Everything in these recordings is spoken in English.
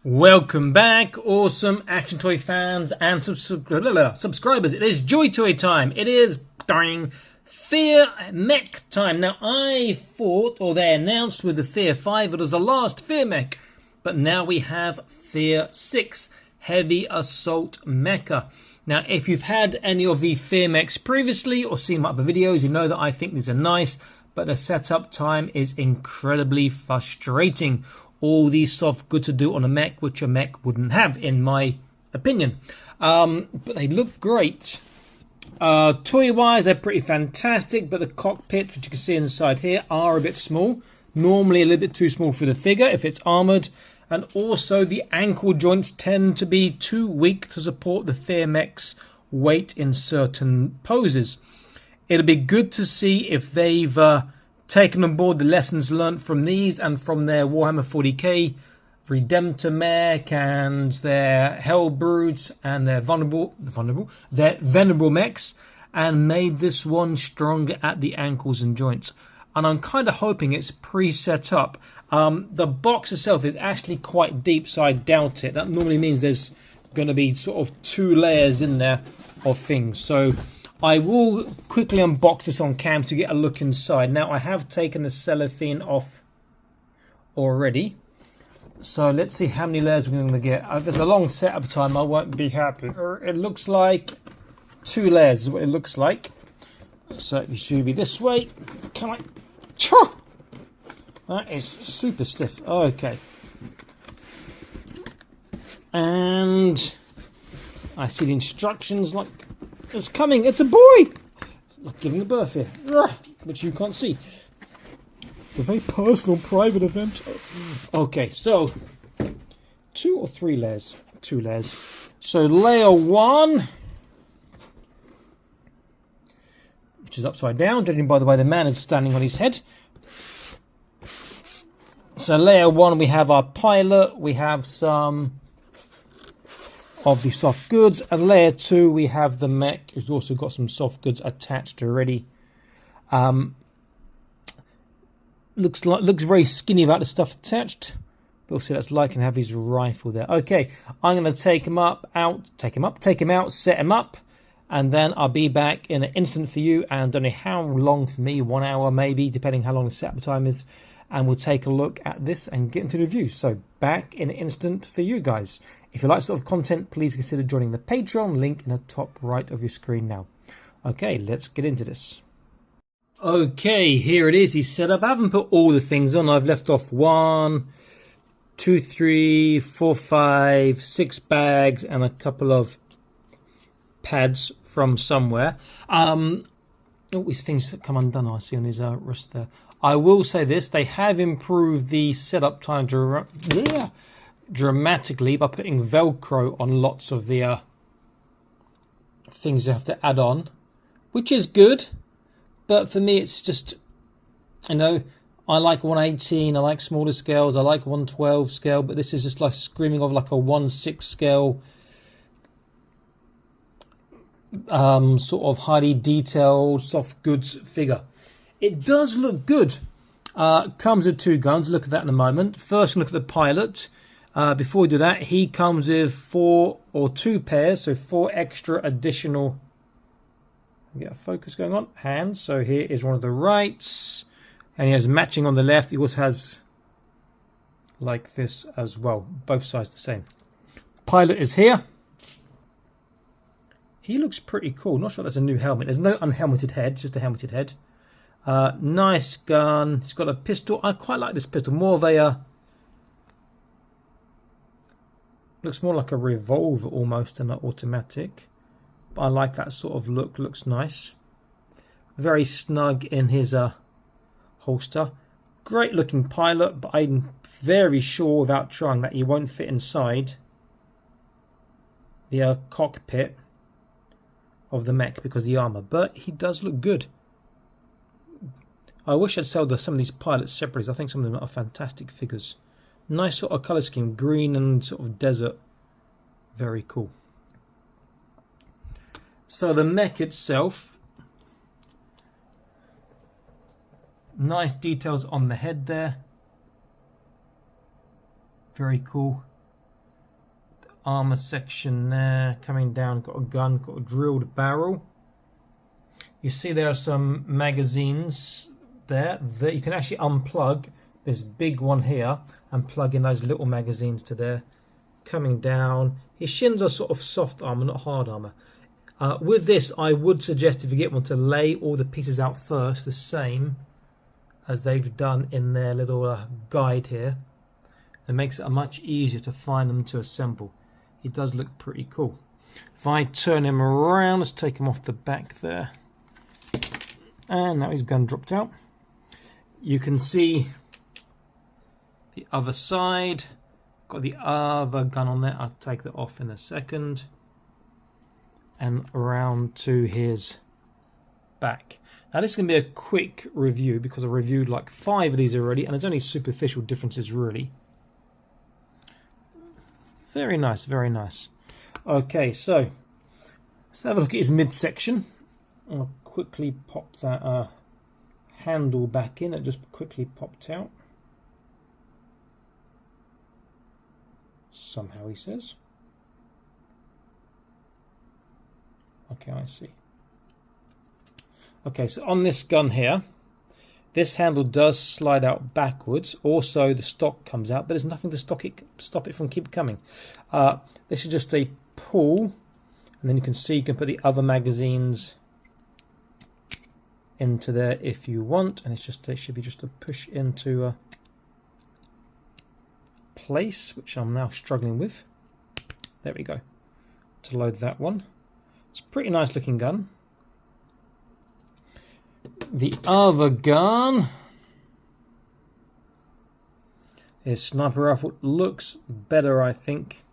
Welcome back, awesome Action Toy fans and subscribers. It is JoyToy time. It is Fear Mech time. Now, I thought, or they announced with the Fear 5, it was the last Fear Mech. But now we have Fear 6, Heavy Assault Mecha. Now, if you've had any of the Fear Mechs previously or seen my other videos, you know that I think these are nice, but the setup time is incredibly frustrating. All these soft goods to do on a mech, which a mech wouldn't have, in my opinion. But they look great. Toy-wise, they're pretty fantastic, but the cockpits, which you can see inside here, are a bit small. Normally a little bit too small for the figure if it's armoured. And also the ankle joints tend to be too weak to support the Fear Mech's weight in certain poses. It'll be good to see if they've taken on board the lessons learnt from these and from their Warhammer 40k, Redemptor Mech and their Hellbrutes and their Venerable Mechs, and made this one stronger at the ankles and joints. And I'm kind of hoping it's pre-set up. The box itself is actually quite deep, so I doubt it. That normally means there's going to be sort of 2 layers in there of things. So I will quickly unbox this on cam to get a look inside. Now, I have taken the cellophane off already. So let's see how many layers we're going to get. If it's a long setup time, I won't be happy. It looks like 2 layers is what it looks like. So it should be this way. Can I? That is super stiff. Okay. And I see the instructions like it's coming. It's a boy. Like giving birth here, which you can't see. It's a very personal, private event. Okay, so 2 or 3 layers. 2 layers. So layer 1, which is upside down, judging by the way the man is standing on his head. So layer 1, we have our pilot. We have some of the soft goods, and layer 2 we have the mech, who's also got some soft goods attached already. Looks very skinny without the stuff attached, but also that's like and have his rifle there. Okay, I'm going to take him out, set him up, and then I'll be back in an instant for you. And don't know how long for me, 1 hour maybe, depending how long the setup time is. And we'll take a look at this and get into the review. So back in an instant for you guys. If you like this sort of content, please consider joining the Patreon, link in the top right of your screen now. Okay, let's get into this. Okay, here it is. He's set up. I haven't put all the things on. I've left off 1, 2, 3, 4, 5, 6 bags and a couple of pads from somewhere. Oh, these things that come undone, I see on his wrist there. I will say this, they have improved the setup time dramatically by putting Velcro on lots of the things you have to add on, which is good. But for me, it's just, you know, I like 118, I like smaller scales, I like 112 scale, but this is just like screaming of like a 1/6 scale, sort of highly detailed soft goods figure. It does look good. Comes with 2 guns. Look at that in a moment. First, look at the pilot. Before we do that, he comes with 4 or 2 pairs, so 4 extra additional. Get a focus going on. Hands. So here is one of the rights, and he has matching on the left. He also has like this as well. Both sides the same. Pilot is here. He looks pretty cool. Not sure that's a new helmet. There's no unhelmeted head, just a helmeted head. Nice gun. He's got a pistol. I quite like this pistol. More of a looks more like a revolver almost than an automatic. But I like that sort of look. Looks nice. Very snug in his holster. Great looking pilot, but I'm very sure without trying that he won't fit inside the cockpit of the mech because of the armor. But he does look good. I wish I'd sell some of these pilots separately. I think some of them are fantastic figures. Nice sort of colour scheme, green and sort of desert. Very cool. So the mech itself, nice details on the head there. Very cool. armor section there. Coming down, got a gun, got a drilled barrel. You see there are some magazines there that you can actually unplug this big one here and plug in those little magazines to there. Coming down, his shins are sort of soft armor, not hard armor. With this, I would suggest if you get one to lay all the pieces out first, the same as they've done in their little guide here. It makes it much easier to find them to assemble. He does look pretty cool. If I turn him around, let's take him off the back there. And now his gun dropped out. You can see the other side. Got the other gun on there. I'll take that off in a second. And around to his back. Now this is going to be a quick review because I reviewed like 5 of these already and there's only superficial differences really. Very nice, very nice. Okay, so let's have a look at his midsection. I'll quickly pop that handle back in. It just quickly popped out. Somehow he says. Okay, I see. Okay, so on this gun here, this handle does slide out backwards. Also, the stock comes out, but there's nothing to stop it from keep coming. This is just a pull, and then you can see you can put the other magazines into there if you want, and it should be just a push into place, which I'm now struggling with. There we go. To load that one. It's a pretty nice looking gun. The other gun is sniper rifle. Looks better, I think.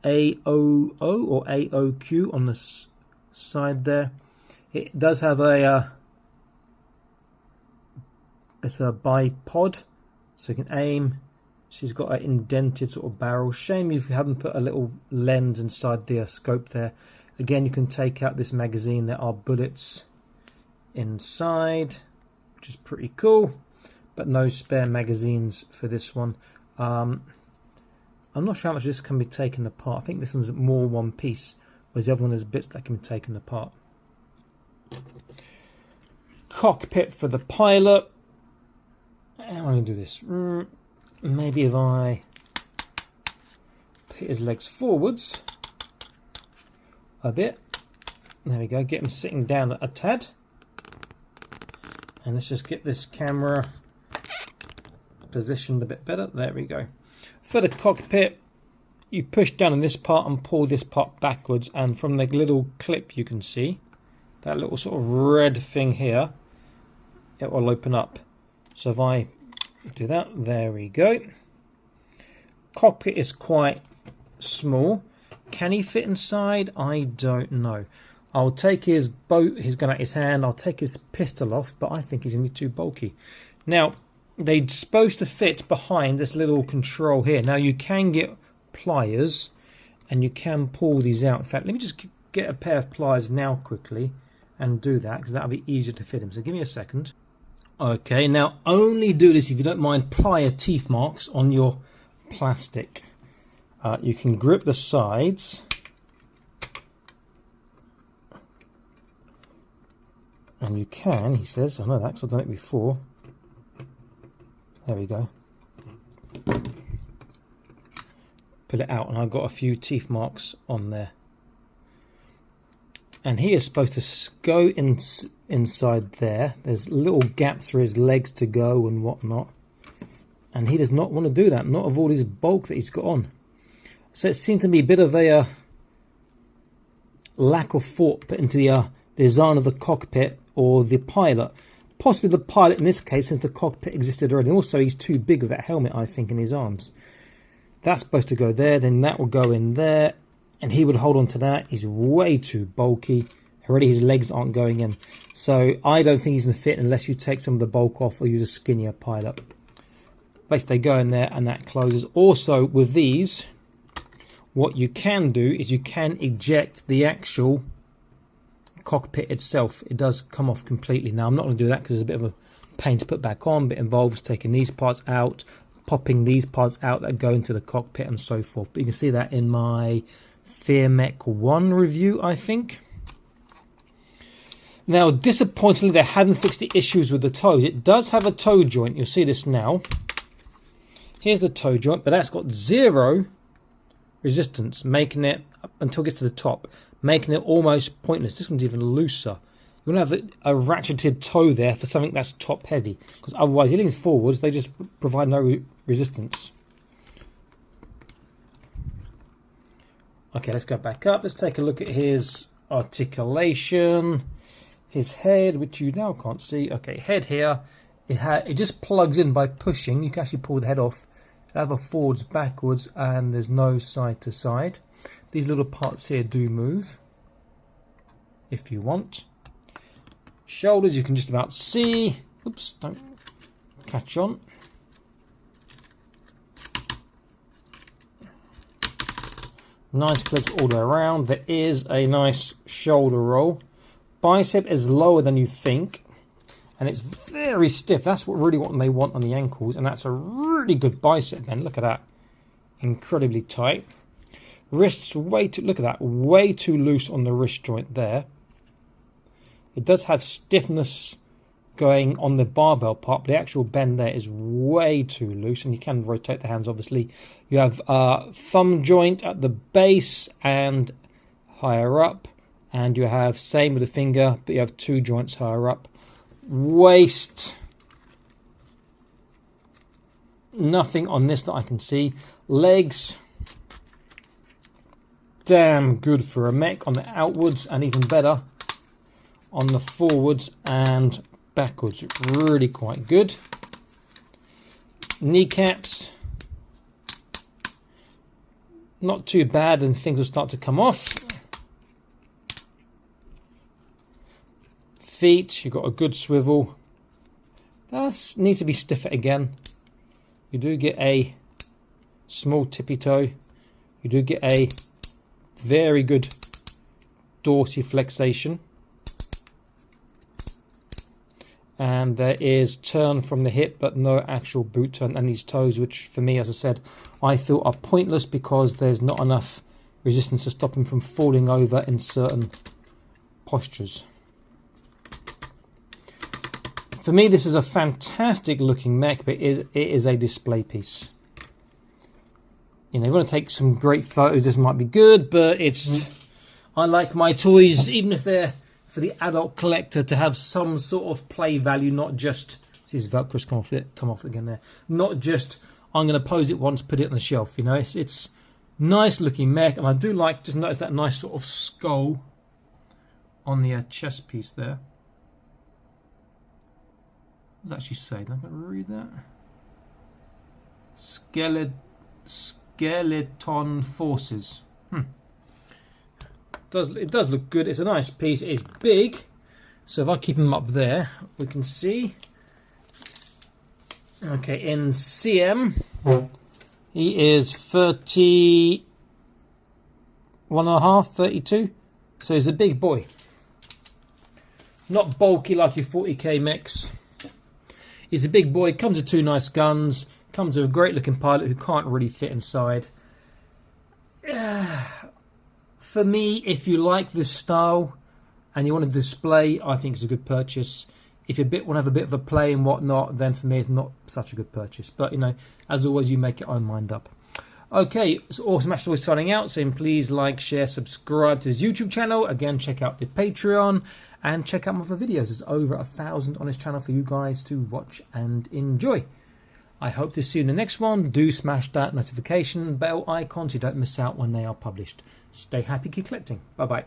AOO or AOQ on the side there. It does have a it's a bipod, so you can aim. She's got an indented sort of barrel. Shame you haven't put a little lens inside the scope there. Again, you can take out this magazine. There are bullets inside, which is pretty cool, but no spare magazines for this one. I'm not sure how much this can be taken apart. I think this one's more one piece, whereas the other one has bits that can be taken apart. Cockpit for the pilot. How am I going to do this? Maybe if I put his legs forwards a bit. There we go. Get him sitting down a tad. And let's just get this camera positioned a bit better. There we go. For the cockpit, you push down on this part and pull this part backwards, and from the little clip you can see that little sort of red thing here, it will open up. So if I do that, there we go. Cockpit is quite small. Can he fit inside? I don't know. I'll take his gun out his hand. I'll take his pistol off, but I think he's going to be too bulky. Now, they're supposed to fit behind this little control here. Now, you can get pliers, and you can pull these out. In fact, let me just get a pair of pliers now quickly and do that, because that'll be easier to fit him. So give me a second. Okay, now only do this if you don't mind plier teeth marks on your plastic. You can grip the sides. And you can, he says, I know that because I've done it before. There we go. Pull it out, and I've got a few teeth marks on there. And he is supposed to go inside there. There's little gaps for his legs to go and whatnot. And he does not want to do that, not of all his bulk that he's got on. So it seems to be a bit of a lack of thought put into the design of the cockpit or the pilot. Possibly the pilot in this case, since the cockpit existed already. And also he's too big with that helmet, I think, in his arms. That's supposed to go there, then that will go in there. And he would hold on to that. He's way too bulky. Already his legs aren't going in. So I don't think he's going to fit unless you take some of the bulk off or use a skinnier pilot. Basically they go in there and that closes. Also with these, what you can do is you can eject the actual cockpit itself. It does come off completely. Now I'm not going to do that because it's a bit of a pain to put back on, but it involves taking these parts out, popping these parts out that go into the cockpit and so forth. But you can see that in my Fear Mech 1 review, I think. Now, disappointingly, they haven't fixed the issues with the toes. It does have a toe joint. You'll see this now. Here's the toe joint, but that's got 0 resistance, making it, until it gets to the top, making it almost pointless. This one's even looser. You want to have a ratcheted toe there for something that's top heavy, because otherwise it leans forwards, they just provide no resistance. Okay, let's go back up. Let's take a look at his articulation. His head, which you now can't see. Okay, head here. It just plugs in by pushing. You can actually pull the head off. It'll have a forwards, backwards, and there's no side to side. These little parts here do move, if you want. Shoulders you can just about see. Oops, don't catch on. Nice clips all the way around. There is a nice shoulder roll. Bicep is lower than you think, and it's very stiff. That's what they want on the ankles, and that's a really good bicep, man. Look at that, incredibly tight. Wrists way too, look at that, way too loose on the wrist joint there. It does have stiffness going on the barbell part, but the actual bend there is way too loose, and you can rotate the hands, obviously. You have thumb joint at the base and higher up, and you have same with the finger, but you have 2 joints higher up. Waist, nothing on this that I can see. Legs, damn good for a mech on the outwards, and even better on the forwards and backwards. Really quite good. Kneecaps, not too bad, and things will start to come off. Feet, you've got a good swivel. That needs to be stiffer again. You do get a small tippy toe. You do get a very good dorsiflexation. And there is turn from the hip, but no actual boot turn. And these toes, which for me, as I said, I feel are pointless because there's not enough resistance to stop him from falling over in certain postures. For me, this is a fantastic looking mech, but it is a display piece. You know, if you want to take some great photos, this might be good, but it's... I like my toys, even if they're for the adult collector, to have some sort of play value, not just... See his Velcro's come off again there. Not just, I'm going to pose it once, put it on the shelf, you know. It's nice looking mech, and I do like, just notice that nice sort of skull on the chest piece there. What does it actually say? Am I going to read that? Skeleton forces. It does look good. It's a nice piece. It's big. So if I keep him up there, we can see. Okay, in cm, he is 31.5, 32. So he's a big boy. Not bulky like your 40k mechs. He's a big boy, comes with 2 nice guns, comes with a great looking pilot who can't really fit inside. For me, if you like this style and you want to display, I think it's a good purchase. If you want to have a bit of a play and whatnot, then for me it's not such a good purchase. But, you know, as always, you make your own mind up. Okay, it's Awesome Action Toy signing out, saying please like, share, subscribe to his YouTube channel. Again, check out the Patreon. And check out my other videos. There's over 1,000 on this channel for you guys to watch and enjoy. I hope to see you in the next one. Do smash that notification bell icon so you don't miss out when they are published. Stay happy, keep collecting. Bye-bye.